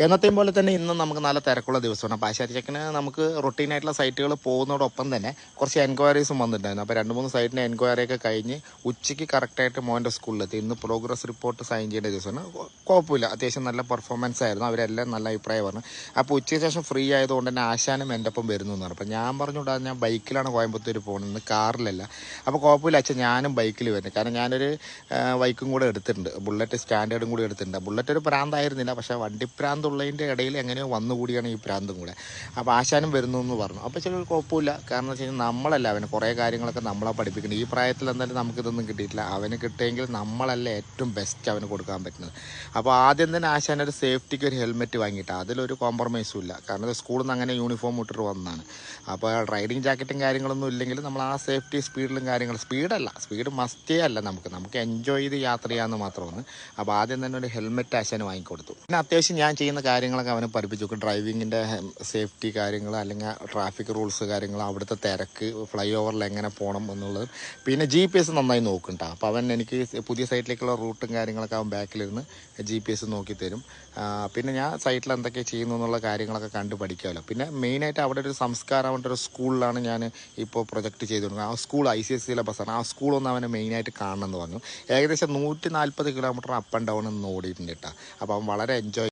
എന്നത്തെയും പോലെ തന്നെ ഇന്നും നമുക്ക് നല്ല തിരക്കുള്ള ദിവസമാണ്. അപ്പോൾ ആശാരിച്ചക്കന് നമുക്ക് റൊട്ടീനായിട്ടുള്ള സൈറ്റുകൾ പോകുന്നതോടൊപ്പം തന്നെ കുറച്ച് എൻക്വയറീസും വന്നിട്ടുണ്ടായിരുന്നു. അപ്പോൾ 2-3 സൈറ്റിൻ്റെ എൻക്വയറിയൊക്കെ കഴിഞ്ഞ് ഉച്ചയ്ക്ക് കറക്റ്റായിട്ട് മോൻ്റെ സ്കൂളിലെത്തി. ഇന്ന് പ്രോഗ്രസ് റിപ്പോർട്ട് സൈൻ ചെയ്യേണ്ട ദിവസമാണ്. കുഴപ്പമില്ല, അത്യാവശ്യം നല്ല പെർഫോമൻസ് ആയിരുന്നു. അവരെല്ലാം നല്ല അഭിപ്രായം പറഞ്ഞു. അപ്പോൾ ഉച്ചയ്ക്ക് ശേഷം ഫ്രീ ആയതുകൊണ്ട് തന്നെ ആശാനും എൻ്റെ ഒപ്പം വരുന്നു എന്ന് പറഞ്ഞു. അപ്പോൾ ഞാൻ പറഞ്ഞുകൂടാ, ഞാൻ ബൈക്കിലാണ് കോയമ്പത്തൂർ പോകുന്നത്, കാറിലല്ല. അപ്പോൾ കുഴപ്പമില്ല അച്ഛൻ, ഞാനും ബൈക്കിൽ വരുന്നത്. കാരണം ഞാനൊരു ബൈക്കും കൂടെ എടുത്തിട്ടുണ്ട്, ബുള്ളറ്റ് സ്റ്റാൻഡേർഡും കൂടി എടുത്തിട്ടുണ്ട്. ബുള്ളറ്റ് ഒരു പ്രാന്തായിരുന്നില്ല, പക്ഷേ വണ്ടി പ്രാന്തുള്ളതിൻ്റെ ഇടയിൽ എങ്ങനെയോ വന്നുകൂടിയാണ് ഈ പ്രാന്തും കൂടെ. അപ്പോൾ ആശാനും വരുന്നു എന്ന് പറഞ്ഞു. അപ്പോൾ ചില കുഴപ്പമില്ല, കാരണം എന്ന് വെച്ച് കഴിഞ്ഞാൽ നമ്മളല്ല അവന് കുറേ കാര്യങ്ങളൊക്കെ നമ്മളെ പഠിപ്പിക്കുന്നത്. ഈ പ്രായത്തിൽ എന്തായാലും നമുക്കിതൊന്നും കിട്ടിയിട്ടില്ല. അവന് കിട്ടിയെങ്കിൽ നമ്മളല്ല ഏറ്റവും ബെസ്റ്റ് അവന് കൊടുക്കാൻ പറ്റുന്നത്. അപ്പോൾ ആദ്യം തന്നെ ആശാൻ ഒരു സേഫ്റ്റിക്ക് ഒരു ഹെൽമെറ്റ് വാങ്ങിയിട്ട് അതിലൊരു കോംപ്രമൈസും ഇല്ല. കാരണം സ്കൂളിൽ നിന്ന് അങ്ങനെ യൂണിഫോം ഇട്ടിട്ട് വന്നതാണ്. അപ്പോൾ റൈഡിങ് ജാക്കറ്റും കാര്യങ്ങളൊന്നും ഇല്ലെങ്കിൽ നമ്മൾ ആ സേഫ്റ്റി സ്പീഡിലും സ്പീഡ് മസ്റ്റേ അല്ല, നമുക്ക് എൻജോയ് ചെയ്ത് യാത്ര ചെയ്യാമെന്ന് മാത്രമാണ്. അപ്പോൾ ആദ്യം തന്നെ ഒരു ഹെൽമെറ്റ് ആശാന് വാങ്ങിക്കൊടുത്തു. പിന്നെ അത്യാവശ്യം ഞാൻ ചെയ്യുന്ന കാര്യങ്ങളൊക്കെ അവനെ പഠിപ്പിച്ചു കൊടുക്കും. ഡ്രൈവിങ്ങിൻ്റെ സേഫ്റ്റി കാര്യങ്ങൾ, അല്ലെങ്കിൽ ട്രാഫിക് റൂൾസ് കാര്യങ്ങൾ, അവിടുത്തെ തിരക്ക്, ഫ്ലൈ ഓവറിൽ എങ്ങനെ പോകണം എന്നുള്ളത്. പിന്നെ GPS നന്നായി നോക്കുന്നുണ്ട്. അപ്പോൾ അവൻ എനിക്ക് പുതിയ സൈറ്റിലേക്കുള്ള റൂട്ടും കാര്യങ്ങളൊക്കെ അവൻ ബാക്കിലിരുന്ന് GPS നോക്കി തരും. പിന്നെ ഞാൻ സൈറ്റിൽ എന്തൊക്കെ ചെയ്യുന്നു എന്നുള്ള കാര്യങ്ങളൊക്കെ കണ്ട് പഠിക്കാമല്ലോ. പിന്നെ മെയിനായിട്ട് അവിടെ ഒരു സംസ്കാരം, അവിടെ ഒരു സ്കൂളിലാണ് ഞാൻ ഇപ്പോൾ പ്രൊജക്റ്റ് ചെയ്തുകൊണ്ടിരിക്കുന്നത്. ആ സ്കൂൾ ICSE സിലബസാണ്. ആ സ്കൂളൊന്ന് അവനെ മെയിനായിട്ട് കാണണമെന്ന് പറഞ്ഞു. ഏകദേശം 140 കിലോമീറ്റർ അപ്പ് ആൻഡ് ഡൗൺ ഒന്ന് ഓടിയിട്ടുണ്ട് കേട്ടോ. അപ്പോൾ അവൻ വളരെ എൻജോയ്